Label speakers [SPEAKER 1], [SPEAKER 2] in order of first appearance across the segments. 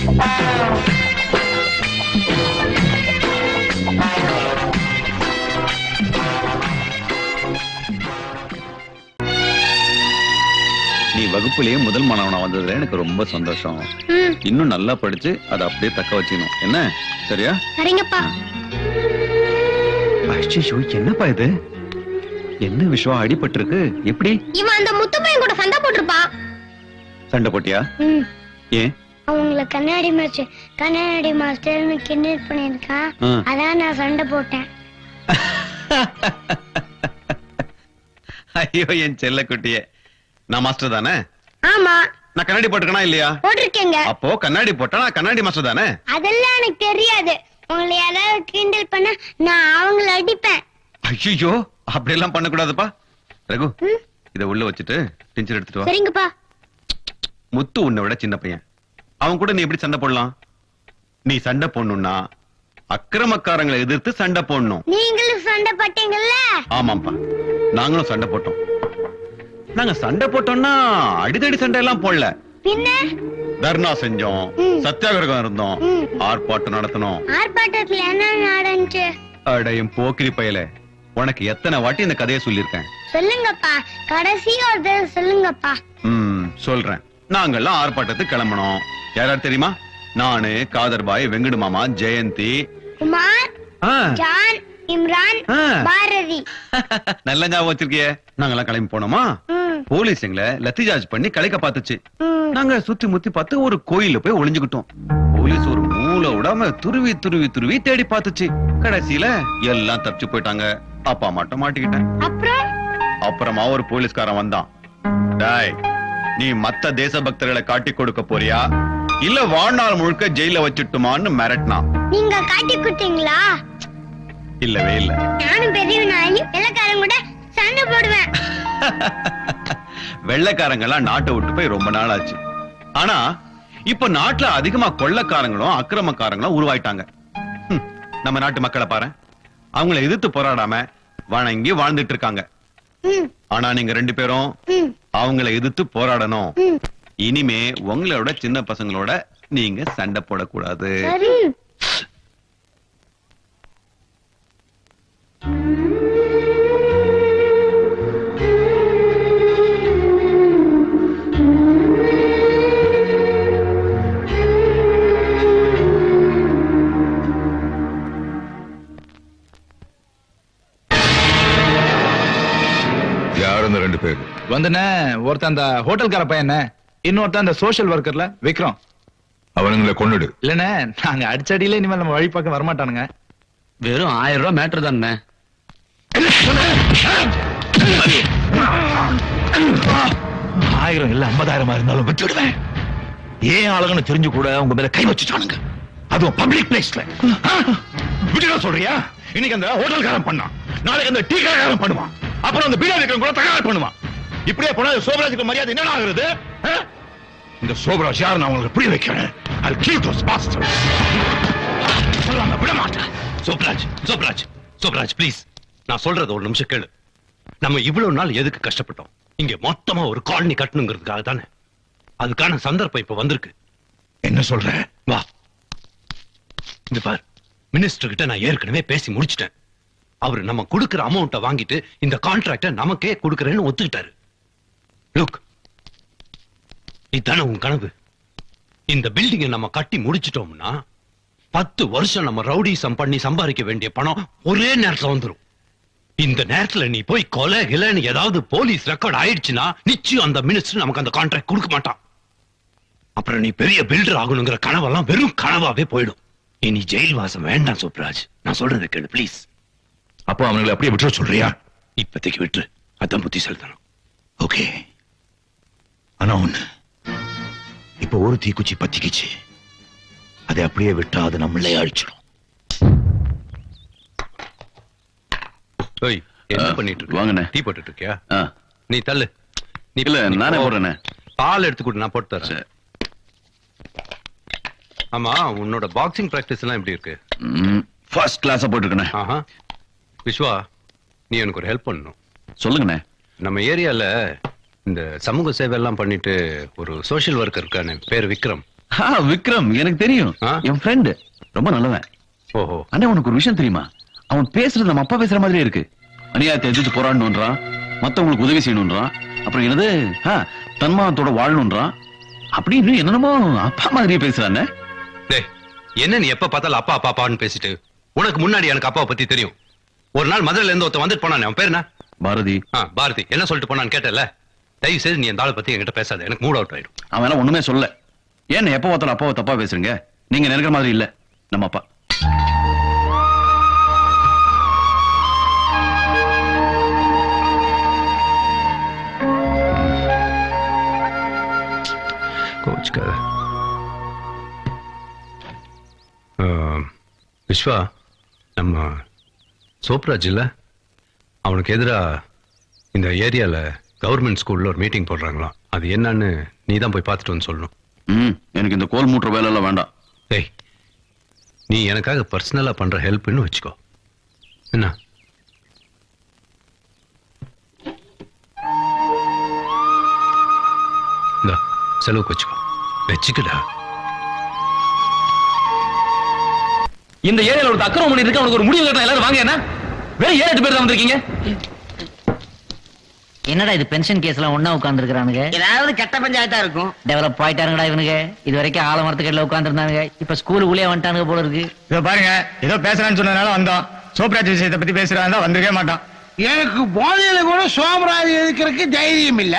[SPEAKER 1] நீ வகுப்புலயே முதல் மாணவனா வந்ததுல எனக்கு ரொம்ப சந்தோஷம். இன்னும் நல்லா படிச்சு அதை அப்படியே தக்க வச்சுக்கணும். என்ன சரியா?
[SPEAKER 2] சரிங்கப்பா.
[SPEAKER 1] என்னப்பா இது? என்ன விஷயம் அடிபட்டு இருக்கு? எப்படி?
[SPEAKER 2] இவன் அந்த முத்து பையன் கூட சண்டை போட்டிருப்பான்.
[SPEAKER 1] சண்டை போட்டியா? ஏன்?
[SPEAKER 2] அவங்கள கண்ணாடி மாஸ்டர்னு கிண்டல் பண்ணிருக்கான். அதான் நான் சண்டை போட்டேன்.
[SPEAKER 1] ஐயோ என் செல்ல குட்டியே, நான் மாஸ்டர் தானே?
[SPEAKER 2] ஆமா.
[SPEAKER 1] நான் கண்ணாடி போட்டுக்கனா இல்லையா?
[SPEAKER 2] போட்டிருக்கேங்க.
[SPEAKER 1] அப்போ கண்ணாடி போட்டா நான் கண்ணாடி மாஸ்டர் தானே?
[SPEAKER 2] அதெல்லாம் எனக்கு தெரியாது. உங்களை யாராவது கிண்டல் பண்ண நான் அவங்கள அடிப்பேன்.
[SPEAKER 1] ஐயோ அப்படி எல்லாம் பண்ண கூடாதுப்பா. ரகு இத உள்ள வச்சுட்டு டிஞ்சர் எடுத்துட்டு வா.
[SPEAKER 2] சரிங்கப்பா.
[SPEAKER 1] முத்து உன்னை விட சின்ன பையன். அவன் கூட நீ எப்படி சண்டை போடலாம்? நீ சண்டை போடணும்னா அக்கிரமக்காரங்களை எதிர்த்து சண்டை போடணும்.
[SPEAKER 2] நீங்களும் சண்டை போட்டீங்கல்ல?
[SPEAKER 1] ஆமாப்பா, நாங்களும் சண்டை போட்டோம். நாங்க சண்டை போட்டோம்னா அடிதடி சண்டை எல்லாம் போடல.
[SPEAKER 2] பின்ன
[SPEAKER 1] தர்ணா செஞ்சோம், சத்தியாகிரகம் இருந்தோம், ஆர்ப்பாட்டம் நடத்தணும்.
[SPEAKER 2] ஆர்ப்பாட்டத்துல என்ன நடந்துச்சு?
[SPEAKER 1] அடையும் போக்கிரி பயல, உனக்கு எத்தனை வாட்டி இந்த கதையை சொல்லிருக்கேன்.
[SPEAKER 2] சொல்லுங்கப்பா, கடைசி ஒரு தடவை சொல்லுங்கப்பா.
[SPEAKER 1] சொல்றேன். நாங்கெல்லாம் ஆர்ப்பாட்டத்துக்கு கிளம்பணும். யாராரு தெரியுமா? நானு, காதர்பாய், வெங்கடு மாமா, ஜெயந்தி,
[SPEAKER 2] குமார், ஜான், இம்ரான், பாரதி.
[SPEAKER 1] நல்ல ஞாபகம் வச்சிருக்கிய. நாங்கெல்லாம் கிளம்பி போனோமா, போலீஸ் எங்களை லத்தி சார்ஜ் பண்ணி கலைக்க பாத்துச்சு. நாங்க சுத்தி முத்தி பார்த்து ஒரு கோயில போய் ஒளிஞ்சுக்கிட்டோம். போலீஸ் ஒரு மூளை விடாம துருவி துருவி துருவி தேடி பாத்துச்சு. கடைசியில எல்லாம் தப்பிச்சு போயிட்டாங்க. அப்பா மட்டும் மாட்டிக்கிட்டேன். அப்புறமா ஒரு போலீஸ்காரன் வந்தான். டாய், நீ மத்த தேசபக்தர்களை காட்டி கொடுக்க போறியா இல்ல வாழ்நாள் முழுக்க ஜெயில வச்சுட்டுமான்னு மிரட்டினான்.
[SPEAKER 2] நீங்க காட்டி கொடுத்தீங்களா?
[SPEAKER 1] இல்லவே இல்ல.
[SPEAKER 2] நானும் பெரியவனாயி வெள்ளக்காரன் கூட சண்டை போடுவேன்.
[SPEAKER 1] வெள்ளக்காரங்க எல்லாம் நாட்டை விட்டு போய் ரொம்ப நாள் ஆச்சு. ஆனா இப்ப நாட்டுல அதிகமா கொள்ளக்காரங்களும் அக்கிரமக்காரங்களும் உருவாயிட்டாங்க. நம்ம நாட்டு மக்களை பாரு, அவங்களை எதிர்த்து போராடாம வணங்கி வாழ்ந்துட்டு இருக்காங்க. ஆனா நீங்க ரெண்டு பேரும் அவங்களை எதிர்த்து போராடணும். இனிமே உங்களோட சின்ன பசங்களோட நீங்க சண்டை போடக்கூடாது.
[SPEAKER 3] ரெண்டு பேர்
[SPEAKER 4] வந்தனே. ஒருத்தன் அந்த ஹோட்டல்கார பையன், இன்னொருத்தன் அந்த சோஷியல் ஒர்க்கர்ல விக்ரம்.
[SPEAKER 3] அவனுங்களை கொன்னுடு.
[SPEAKER 4] இல்லனே, நாங்க அடிச்சடியில இனிமேல் நம்ம வழி பக்கம் வரமாட்டானுங்க.
[SPEAKER 5] வெறும் 1000 ரூபாய் மேட்டர் தானே.
[SPEAKER 3] 1000 இல்ல 50,000 இருந்தாலும் விட்டுடுவேன். ஏன் ஆளுங்கன்னு தெரிஞ்சு கூட உங்க மேல கை வச்சுட்டானுங்க, அதுவும் பப்ளிக் பிளேஸ்ல. விட்டுட சொல்றியா? இன்னைக்கு அந்த ஹோட்டல்காரன் பண்ணான், நாளைக்கு அந்த டீ கடைக்காரன் பண்ணுவான், அப்புறம் அந்த பீடா விக்ரம் கூட தகராறு பண்ணுவான். இப்படியே போனா சோபராஜுக்கு மரியாதை என்ன ஆகுறது? இந்த சோபராஜ் யார் நான் உங்களுக்கு புரிய வைக்கிறேன். I'll kill those bastards. சொல்லாம விட மாட்டேன்.
[SPEAKER 5] சோப்ராஜ் ப்ளீஸ், நான் சொல்றது ஒரு நிமிஷம் கேளு. நம்ம இவ்வளவு நாள் எதுக்கு கஷ்டப்பட்டோம்? இங்க மொத்தமா ஒரு காலனி கட்டணுங்கிறதுக்காக தானே. அதுக்கான சந்தர்ப்பம் இப்ப வந்திருக்கு.
[SPEAKER 3] என்ன சொல்ற?
[SPEAKER 5] வா, இந்த பார், மினிஸ்டர் கிட்ட நான் ஏற்கனவே பேசி முடிச்சிட்டேன். அவரு நம்ம கொடுக்கிற அமௌண்ட்டை வாங்கிட்டு இந்த கான்ட்ராக்ட நமக்கே கொடுக்கறேன்னு ஒத்துக்கிட்டாரு. லுக், இதான உன் கனவு. இந்த பில்டிங்கை நம்ம கட்டி முடிச்சிட்டோம்னா 10 வருஷம் நம்ம ரவுடிசம் பண்ணி சம்பாதிக்க வேண்டிய பணம் ஒரே நேரத்துல வந்துரும். இந்த நேரத்துல நீ போய் கொலை கிளைன்னு ஏதாவது போலீஸ் ரெக்கார்ட் ஆயிடுச்சுன்னா நிச்சயம் அந்த மினிஸ்டர் நமக்கு அந்த கான்ட்ராக்ட் கொடுக்க மாட்டான். அப்புறம் நீ பெரிய பில்டர் ஆகணுங்கிற கனவெல்லாம் வெறும் கனவாவே போயிடும். இனி ஜெயில் வாசம் வேண்டாம் சோப்ராஜ், நான் சொல்றது கேளு ப்ளீஸ்.
[SPEAKER 3] அப்போ அவங்களை அப்படியே விட்டுற சொல்றியா?
[SPEAKER 5] இப்பதைக்கு விட்டு, அதான் புத்தி செலுத்தணும்.
[SPEAKER 3] ஓகே, ஆனா ஒண்ணு, இப்ப ஒரு தீக்குச்சி பத்திக்குச்சு, அதை அப்படியே விட்டா அது நம்மளே அழிச்சிடும்.
[SPEAKER 5] என்ன பண்ணிட்டு இருக்க?
[SPEAKER 1] வாங்கண்ணே.
[SPEAKER 5] டீ போட்டுட்டு இருக்கியா? நீ தள்ளு. நீ
[SPEAKER 1] இல்ல, நானே போடுறேனே.
[SPEAKER 5] பால் எடுத்துக்கிட்டு நான் போட்டு தரேன். ஆமா, உன்னோட பாக்ஸிங் பிராக்டிஸ் எல்லாம் எப்படி இருக்கு?
[SPEAKER 1] ஃபர்ஸ்ட் கிளாஸா போட்டுருக்கனே.
[SPEAKER 5] விஸ்வா, நீ எனக்கு ஒரு ஹெல்ப் பண்ணணும்.
[SPEAKER 1] சொல்லுங்கண்ணே.
[SPEAKER 5] நம்ம ஏரியால இந்த சமூக சேவை எல்லாம் பண்ணிட்டு ஒரு சோஷியல் ஒர்க்கர் இருக்கானே, பேர் விக்ரம்.
[SPEAKER 1] விக்ரம் எனக்கு தெரியும். என் ஃப்ரெண்ட் ரொம்ப நல்லவன்.
[SPEAKER 5] ஓஹோ.
[SPEAKER 1] அண்ணா உனக்கு ஒரு விஷயம் தெரியுமா? அவன் பேசுறது நம்ம அப்பா பேசுற மாதிரியே இருக்கு. அநியாயத்தை எதிர்த்து போராடணும்ன்றான், மத்தவங்களுக்கு உதவி செய்யணும்ன்றான், அப்புறம் என்னது தன்மானத்தோட வாழணும்ன்றான், அப்படின்னு என்னென்னமோ அப்பா மாதிரியே பேசுறானே.
[SPEAKER 5] என்ன நீ எப்ப பார்த்தாலும் அப்பா அப்பா அப்பான்னு பேசிட்டு, உனக்கு முன்னாடி எனக்கு அப்பாவை பத்தி தெரியும். ஒரு நாள் மதுரையில இருந்து ஒருத்தன் வந்துட்டு போனானே, அவன் பேர் என்ன? பாரதி. பாரதி என்ன சொல்லிட்டு போனான்னு கேட்டல. தயவு செய்து நீ அந்த ஆளை பத்தி என்கிட்ட பேசாத, எனக்கு மூட் அவுட் ஆயிடும்.
[SPEAKER 1] அவன் ஒண்ணுமே சொல்ல. ஏன் எப்ப பார்த்தாலும் அப்பாவை தப்பா பேசுறீங்க? நீங்க நினைக்கிற மாதிரி இல்ல நம்ம அப்பா.
[SPEAKER 5] விஸ்வா, நம்ம சோப்ராஜ் இல்ல, அவனுக்கு எதிரா இந்த ஏரியால கவர்மெண்ட் ஸ்கூல்ல ஒரு மீட்டிங் போடுறாங்களாம். அது என்னன்னு நீ தான் போய் பார்த்துட்டு வந்து சொல்லணும்.
[SPEAKER 1] எனக்கு இந்த கோல் மூட்டுற வேலை எல்லாம் வேண்டாம்.
[SPEAKER 5] ஏய், நீ எனக்காக பர்சனலா பண்ற ஹெல்ப்னு வச்சுக்கோ. என்ன? இந்த செலவுக்கு வச்சுக்கோ. வச்சுக்கடா.
[SPEAKER 6] இந்த ஏரியால ஒரு அக்கிரமம் பண்ணிட்டு இருக்க, அவனுக்கு ஒரு முடிவு கட்டணும். எல்லாரும் வாங்க. என்ன வேற 7-8 பேர் தான் வந்திருக்கீங்க.
[SPEAKER 7] என்னடா இது பென்ஷன் கேஸ் எல்லாம் ஒண்ணா உட்கார்ந்து இருக்கானுங்க?
[SPEAKER 8] ஏதாவது கட்ட பஞ்சாயத்தா இருக்கும்.
[SPEAKER 7] டெவலப் ஆயிட்டாருங்கடா இவனுங்க. இது வரைக்கும் ஆலமரத்துக்கடியில உட்கார்ந்து இருந்தானுங்க, இப்ப ஸ்கூலுக்குள்ளே வந்துட்டானுங்க போல இருக்கு.
[SPEAKER 9] இதோ பாருங்க, ஏதோ பேசுறான்னு சொன்னதுனால வந்தோம். சோப்ராஜ் விஷயத்தை பத்தி பேசுறாங்க, வந்திருக்கவே மாட்டான்.
[SPEAKER 8] எனக்கு போதையில கூட சோமராஜ் இருக்கிறதுக்கு தைரியம் இல்ல.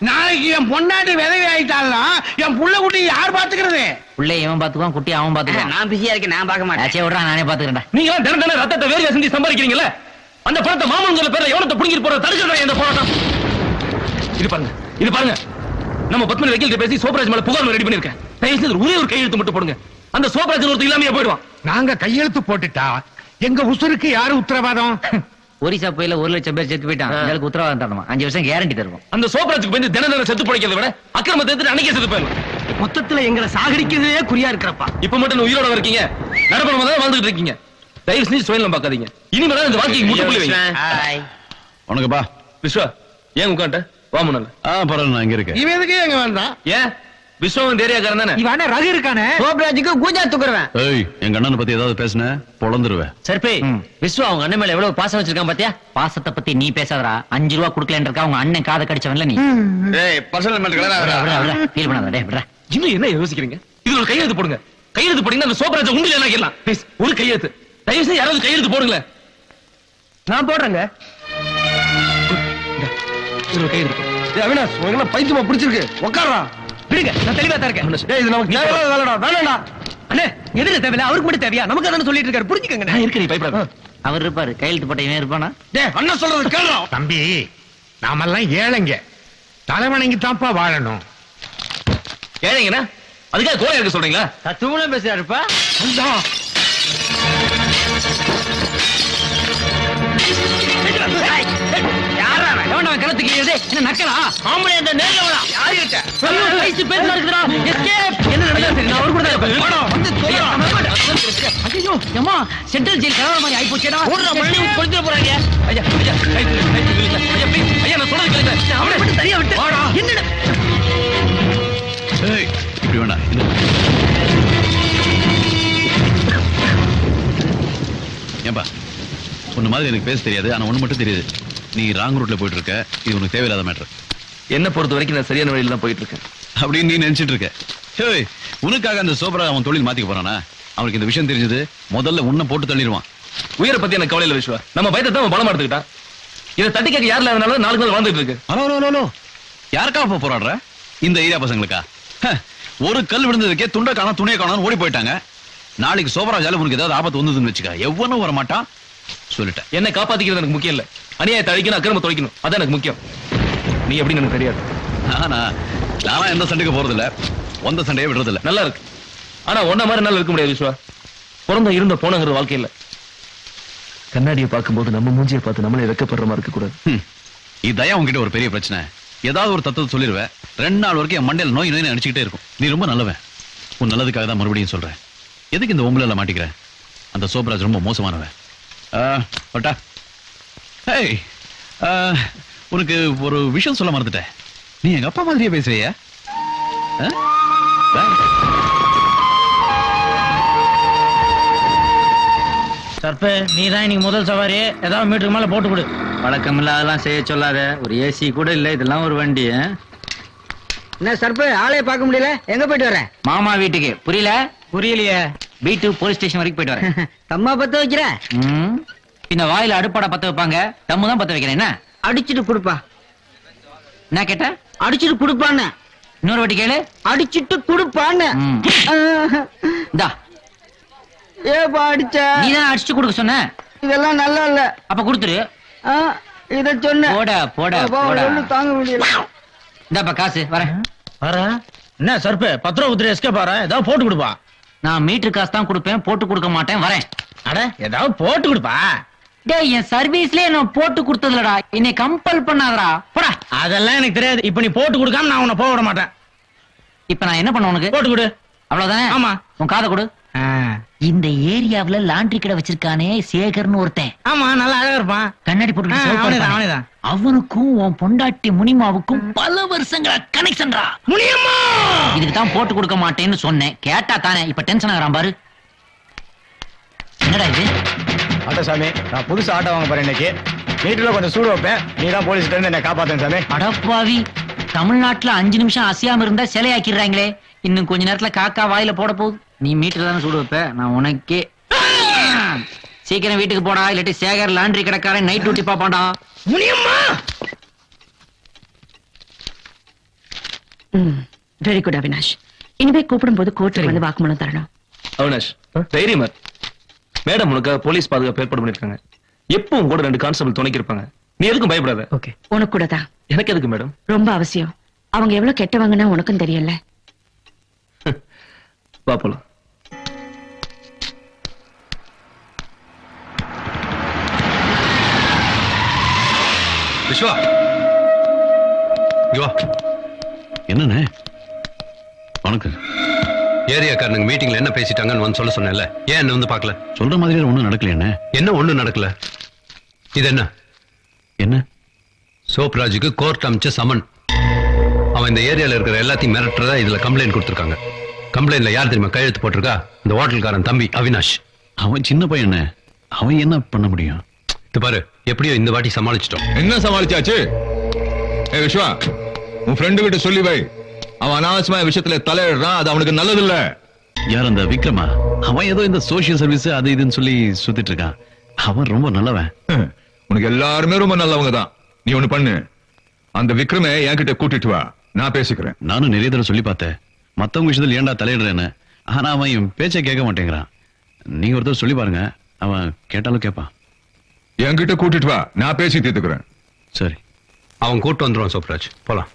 [SPEAKER 8] நாளைக்கு என் பொண்டாட்டி விதவி ஆயிட்டாலாம், என் புள்ள குட்டி யார் பாத்துக்கிறது?
[SPEAKER 7] புள்ளை இவன் பாத்துக்குவான், குட்டி அவன் பாத்துக்குவான்.
[SPEAKER 8] நான் பிஸியா இருக்கேன், நான் பார்க்க மாட்டேன்.
[SPEAKER 7] விட்றா, நானே பாத்துக்கிறேன்டா.
[SPEAKER 6] நீங்க தினம் தினம் ரத்தத்தை வேர்வை செஞ்சு சம்பாதிக்கிறீங்கல்ல, அந்த பணத்தை மாமன்கிற பேர்ல எவனத்தை புடிங்கிட்டு போற தடுக்கிறதா இந்த போராட்டம். இது பாருங்க, இது பாருங்க, நம்ம பத்மனி வக்கீல்கிட்ட பேசி சோப்ராஜ் மேல புகார் ரெடி பண்ணிருக்கேன். தயவு செய்து ஒரே ஒரு கையெழுத்து மட்டும் போடுங்க. அந்த சோப்ராஜ் ஒருத்தர் இல்லாமையே போயிடுவான்.
[SPEAKER 9] நாங்க கையெழுத்து போட்டுட்டா எங்க உசுருக்கு யாரு உத்தரவாதம்?
[SPEAKER 7] ஒரிசா புயல 1 லட்சம் பேர் செத்து போயிட்டான். இதற்கு உத்தரவாதம் தரணுமா? 5 வருஷம் கேரண்டி தருவோம்.
[SPEAKER 6] அந்த சோப்ராஜுக்கு போய் தினம் தினம் செத்து பிழைக்கிறத விட அக்கிரமத்தை எடுத்து அன்னைக்கே செத்து போயிடலாம்.
[SPEAKER 8] மொத்தத்துல எங்களை சாகடிக்கிறதே குறியா இருக்கிறப்பா.
[SPEAKER 6] இப்ப மட்டும் நீ உயிரோட இருக்கீங்க, நடப்பணமா தான் வாழ்ந்துட்டு இருக்கீங்க. தயவு செஞ்சு சுயநலம் பார்க்காதீங்க. இனிமேதான் இந்த வாழ்க்கைக்கு முட்டுப்புள்ளி வைங்க.
[SPEAKER 1] உனக்குப்பா
[SPEAKER 6] விஸ்வா, ஏன் உட்காண்ட? வா முன்னால.
[SPEAKER 1] பரவாயில்ல, நான் இங்க இருக்கேன்.
[SPEAKER 8] இவன் எதுக்கு எங்க வேண்டாம்?
[SPEAKER 6] ஏன் விஸ்வம் ஏரியாக்காரன் தானே?
[SPEAKER 9] இவன ரகு இருக்கானே,
[SPEAKER 8] சோப்ராஜுக்கு கூஜா துக்குறவன்.
[SPEAKER 1] ஏய், எங்க அண்ணனை பத்தி ஏதாவது பேசுன பொளந்துருவேன்.
[SPEAKER 7] சரிப்பே, விஸ்வா அவங்க அண்ணன் மேல எவ்வளவு பாசம் வச்சிருக்கான் பாத்தியா? பாசத்தை பத்தி நீ பேசாதடா. 5 ரூபா குடுக்கலன்னு இருக்கா உங்க அண்ணன் காதை கடிச்சவன்ல நீ.
[SPEAKER 1] ஏய், பர்சனல் மேட்டர்
[SPEAKER 7] ஃபீல் பண்ணாத. டேய் விட்றா.
[SPEAKER 6] இன்னும் என்ன யோசிக்கிறீங்க? இது ஒரு கையெழுத்து போடுங்க. கையெழுத்து போட்டீங்கன்னா அந்த சோப்ராஜ உண்டில என்ன கேட்கலாம். ப்ளீஸ் ஒரு கையெழுத்து. தயவு செய்து யாராவது கையெழுத்து போடுங்களேன்.
[SPEAKER 8] நான் போடுறேங்க.
[SPEAKER 6] ஒரு கையெழுத்து.
[SPEAKER 8] அவினாஷ், உனக்கு பைத்தியமா பிடிச்சிருக்கு? உட்கார்றா.
[SPEAKER 6] விடுங்க, நான் தெளிவா தான் இருக்கேன்.
[SPEAKER 8] டேய், இது நமக்கு தேவையில்லாத வேலைடா. வேணாம்டா. அண்ணே, எதுக்கு தேவையில்ல? அவருக்கு மட்டும் தேவையா? நமக்கு அதானே சொல்லிட்டு இருக்காரு. புரிஞ்சுக்கங்க.
[SPEAKER 6] நான் இருக்கேன், நீ பயப்படாத.
[SPEAKER 7] அவர் இருப்பாரு, கையெழுத்து போட்ட இவன் இருப்பானா?
[SPEAKER 8] டேய், அண்ணா சொல்றது கேளுடா.
[SPEAKER 9] தம்பி, நாமெல்லாம் ஏழைங்க, தலைவணங்கி தான்ப்பா வாழணும்.
[SPEAKER 6] ஏழைங்கண்ணா, அதுக்காக கோலை இருக்க சொல்றீங்களா?
[SPEAKER 8] தத்துவம் பேசுறாருப்பா. யாரா
[SPEAKER 7] எவன்டா கிணத்துக்கு என்ன நக்கலா?
[SPEAKER 8] ஆம்பளை அந்த நேர்ல வரா. யாருகிட்ட?
[SPEAKER 7] வயசு பேசுறா இருக்குடா. எஸ்கேப்.
[SPEAKER 6] என்ன நடந்தது தெரியும், நான் ஒரு கூட தான்
[SPEAKER 8] வந்து சொல்றா.
[SPEAKER 7] ஐயோ அம்மா, சென்ட்ரல் ஜெயில் கலவர மாதிரி ஆயி போச்சேடா.
[SPEAKER 8] ஓடுற மண்ணி கொளுத்திர போறாங்க.
[SPEAKER 6] ஐயா, ஐயா, ஐயா, ப்ளீஸ், ஐயா, நான் சொல்றது கேளுங்க.
[SPEAKER 8] அவனை விட்டு தனியா விட்டு. என்னடா?
[SPEAKER 1] ஏய், இப்படி வேண்டாம். ஏன்பா, ஒண்ணு மாதிரி எனக்கு பேச தெரியாது, ஆனா ஒண்ணு மட்டும் தெரியுது. நீ ராங் ரூட்ல போயிட்டு இருக்க. இது உனக்கு தேவையில்லாத மேட்டர்.
[SPEAKER 6] என்ன பொறுத்த வரைக்கும் நான் சரியான வழியில தான் போயிட்டு இருக்கேன்
[SPEAKER 1] அப்படின்னு நீ நினைச்சிட்டு இருக்க. ஏய், உனக்காக அந்த சோப்ரா அவன் தொழில் மாத்திக்க போறானா? அவனுக்கு இந்த விஷயம் தெரிஞ்சது முதல்ல உன்னை போட்டு தள்ளிடுவான்.
[SPEAKER 6] உயிரை பத்தி எனக்கு கவலை இல்ல விஸ்வா. நம்ம பயத்தை தான் பணம் எடுத்துக்கிட்டான். இதை தட்டி கேட்க யாருல அதனால 4 நாள் வாழ்ந்துட்டு இருக்கு.
[SPEAKER 1] ஹலோ, யாருக்காக போராடுற? இந்த ஏரியா பசங்களுக்கா? ஒரு கல் விழுந்ததுக்கே துண்டை காணோம் துணியை காணோம்னு ஓடி போயிட்டாங்க. நாளைக்கு சோபராஜால உனக்கு ஏதாவது ஆபத்து வந்ததுன்னு வச்சுக்க, எவனும் வர மாட்டான். சொல்லிட்டேன்.
[SPEAKER 6] என்ன காப்பாத்திக்கிறது எனக்கு முக்கியம் இல்ல, அநியாயத்தை அழிக்கணும், அக்கிரம தொலைக்கணும், அதான் எனக்கு முக்கியம். நீ எப்படின்னு எனக்கு தெரியாது.
[SPEAKER 1] நானா எந்த சண்டைக்கு போறது இல்ல, வந்த சண்டையை விடுறது இல்ல.
[SPEAKER 6] நல்லா இருக்கு, ஆனா ஒன்ன மாதிரி என்னால இருக்க முடியாது விஸ்வா. பிறந்த இருந்த போனங்கிறது வாழ்க்கை இல்ல. கண்ணாடியை பார்க்கும்போது நம்ம மூஞ்சியை பார்த்து நம்மளே வெக்கப்படுற மாதிரி இருக்க கூடாது.
[SPEAKER 1] இதான் உங்ககிட்ட ஒரு பெரிய பிரச்சனை. ஏதாவது ஒரு தத்துவத்தை சொல்லிடுவேன், 2 நாள் வரைக்கும் என் மண்டையில நோய் நோய் அடிச்சுக்கிட்டே இருக்கும். நீ ரொம்ப நல்லவன், உன் நல்லதுக்காக தான் மறுபடியும் சொல்றேன். எதுக்கு இந்த ஒம்புல மாட்டிக்கிறேன்? அந்த சோப்ராஜ் ரொம்ப மோசமானவன். பட்டா, உனக்கு ஒரு விஷயம் சொல்ல மறந்துட்டேன். நீ எங்க அப்பா மாதிரியே பேசுறியா?
[SPEAKER 6] சர்பே நீ தான் இன்னைக்கு முதல் சவாரி, ஏதாவது மீட்டருக்கு மேல போட்டு கொடு.
[SPEAKER 7] வழக்கம் இல்லாதெல்லாம் செய்ய சொல்லாத. ஒரு ஏசி கூட இல்ல, இதெல்லாம் ஒரு வண்டி.
[SPEAKER 10] என்ன சர்பே ஆளே பார்க்க முடியல, எங்க போயிட்டு வர?
[SPEAKER 7] மாமா வீட்டுக்கு. புரியல?
[SPEAKER 6] புரியலையே.
[SPEAKER 7] B2 போலீஸ் ஸ்டேஷன் வரைக்கும் போயிட்டு வரேன்.
[SPEAKER 10] தம்மா பத்த வைக்கிற?
[SPEAKER 7] இந்த வாயில அடுப்பாட பத்த வைப்பாங்க, தம்மு தான் பத்த வைக்கிறேன். என்ன
[SPEAKER 10] அடிச்சுட்டு குடுப்பா.
[SPEAKER 7] என்ன கேட்ட?
[SPEAKER 10] அடிச்சுட்டு குடுப்பான்னு.
[SPEAKER 7] இன்னொரு வாட்டி கேளு.
[SPEAKER 10] அடிச்சுட்டு குடுப்பான்னு.
[SPEAKER 7] இந்தா.
[SPEAKER 10] ஏப்பா அடிச்ச?
[SPEAKER 7] நீதான் அடிச்சுட்டு கொடுக்க சொன்ன.
[SPEAKER 10] இதெல்லாம் நல்லா இல்ல.
[SPEAKER 7] அப்ப கொடுத்துரு.
[SPEAKER 10] இத சொன்ன.
[SPEAKER 7] போடா போடா போடா.
[SPEAKER 10] தாங்க முடியல.
[SPEAKER 7] இந்தாப்பா காசு. வரேன்.
[SPEAKER 6] என்ன சர்பே 10 ரூபா குத்துரு எஸ்கே பாரு, ஏதாவது போட்டு கொடுப்பா.
[SPEAKER 7] நான் மீட்டர் காசு தான் கொடுப்பேன், போட்டு கொடுக்க மாட்டேன். வரேன்.
[SPEAKER 6] அட ஏதாவது போட்டு கொடுப்பா.
[SPEAKER 7] டேய் என் சர்வீஸ்லயே நான் போட்டு கொடுத்ததுலடா, என்னை கம்பல் பண்ணாதடா. போடா.
[SPEAKER 6] அதெல்லாம் எனக்கு தெரியாது. இப்ப நீ போட்டு கொடுக்காம நான் உன்னை போக விட மாட்டேன்.
[SPEAKER 7] இப்ப நான் என்ன பண்ண உனக்கு?
[SPEAKER 6] போட்டு கொடு.
[SPEAKER 7] அவ்வளவுதானே?
[SPEAKER 6] ஆமா.
[SPEAKER 7] உன் காதை கொடு. இந்த ஏரியாவுல லாண்டரி கடை வச்சிருக்கானே சேகர்னு ஒருத்தன்.
[SPEAKER 6] ஆமா, நல்லா அழகா இருப்பான்.
[SPEAKER 7] கண்ணாடி போட்டு. அவனுக்கும் உன் பொண்டாட்டி முனிமாவுக்கும் பல வருஷங்களா கனெக்ஷன்டா.
[SPEAKER 6] முனியம்மா
[SPEAKER 7] இதுக்கு தான் போட்டு கொடுக்க மாட்டேன்னு சொன்னேன். கேட்டா தானே இப்ப டென்ஷன் ஆகுறான் பாரு. என்னடா இது?
[SPEAKER 9] ஆட்டோ சாமி, நான் புதுசு ஆட்டோ வாங்க போறேன் இன்னைக்கு. மீட்டர்ல கொஞ்சம் சூடு வைப்பேன், நீ தான் போலீஸ் இருந்து என்ன காப்பாத்தேன் சாமி.
[SPEAKER 7] அடப்பாவி, தமிழ்நாட்டுல 5 நிமிஷம் அசையாம இருந்தா சிலையாக்கிடுறாங்களே. இன்னும் கொஞ்ச நேரத்துல காக்கா வாயில போட போகுது. நீ மீட்டர் தானே சூடு வைப்ப, நான் உனக்கே. சீக்கிரம் வீட்டுக்கு போடா, இல்லாட்டி சேகர் லாண்டரி கடைக்காரன் நைட் டியூட்டி பாப்பான்டா.
[SPEAKER 6] முனியம்மா.
[SPEAKER 11] Very good Avinash. இனிமே கூப்பிடும் போது கோர்ட்டுக்கு வந்து வாக்குமூலம் தரணும்.
[SPEAKER 6] அவினாஷ் தைரியமா. மேடம் உனக்கு போலீஸ் பாதுகாப்பு ஏற்பாடு பண்ணிருக்காங்க. எப்பவும் கூட 2 கான்ஸ்டபிள் துணைக்கு இருப்பாங்க. நீ எதுக்கும் பயப்படாத. ஓகே.
[SPEAKER 11] உனக்கு கூட தான்.
[SPEAKER 6] எனக்கு எதுக்கு மேடம்?
[SPEAKER 11] ரொம்ப அவசியம். அவங்க எவ்வளவு கெட்டவங்கன்னா உனக்கும் தெரியல.
[SPEAKER 6] வா போலாம்.
[SPEAKER 5] விஸ்வா, இங்க வா.
[SPEAKER 1] என்னண்ணே? வணக்கம்.
[SPEAKER 5] ஏரியாக்காரனுங்க மீட்டிங்ல என்ன பேசிட்டாங்கன்னு வந்து சொல்ல சொன்னேன்ல, ஏன் என்ன வந்து பார்க்கல?
[SPEAKER 1] சொல்ற மாதிரி ஒண்ணும் நடக்கலையே.
[SPEAKER 5] என்ன ஒண்ணும் நடக்கல? இது என்ன?
[SPEAKER 1] என்ன?
[SPEAKER 5] சோப்ராஜுக்கு கோர்ட் அமைச்ச சமன். அவன் இந்த ஏரியால இருக்கிற எல்லாத்தையும் மிரட்டுறதா இதுல கம்ப்ளைண்ட் கொடுத்திருக்காங்க. கம்ப்ளைண்ட்ல யார் தெரியுமா கையெழுத்து போட்டிருக்கா? இந்த ஹோட்டல்காரன் தம்பி அவினாஷ்.
[SPEAKER 1] அவன் சின்ன பையன், அவன் என்ன பண்ண முடியும்?
[SPEAKER 5] இது பாரு, எப்படியோ இந்த வாட்டி சமாளிச்சிட்டோம்.
[SPEAKER 3] என்ன சமாளிச்சாச்சு? ஏ விஸ்வா, உன் ஃப்ரெண்டு கிட்ட சொல்லி வை. அவன் அனாவசியமா விஷயத்துல தலையிடுறான், அது அவனுக்கு நல்லது இல்ல.
[SPEAKER 1] யார் அந்த விக்ரமா? அவன் ஏதோ இந்த சோசியல் சர்வீஸ் அது இதுன்னு சொல்லி சுத்திட்டு இருக்கான். அவன் ரொம்ப நல்லவன்.
[SPEAKER 3] உனக்கு எல்லாருமே ரொம்ப நல்லவங்க தான். நீ ஒண்ணு பண்ணு, அந்த விக்ரமை என்கிட்ட கூட்டிட்டு வா, நான் பேசிக்கிறேன்.
[SPEAKER 1] நானும் நிறைய தடவை சொல்லி பார்த்தேன், மத்தவங்க விஷயத்துல ஏன்டா தலையிடுறேன்னு. ஆனா அவன் என் பேச்சை கேட்க மாட்டேங்கிறான். நீங்க ஒருத்தர் சொல்லி பாருங்க, அவன் கேட்டாலும் கேட்பான்.
[SPEAKER 3] என்கிட்ட கூட்டிட்டு வா, நான் பேசி தீர்த்துக்கிறேன்.
[SPEAKER 1] சரி.
[SPEAKER 5] அவன் கூட்டு வந்துருவான் சோப்ராஜ். போலாம்.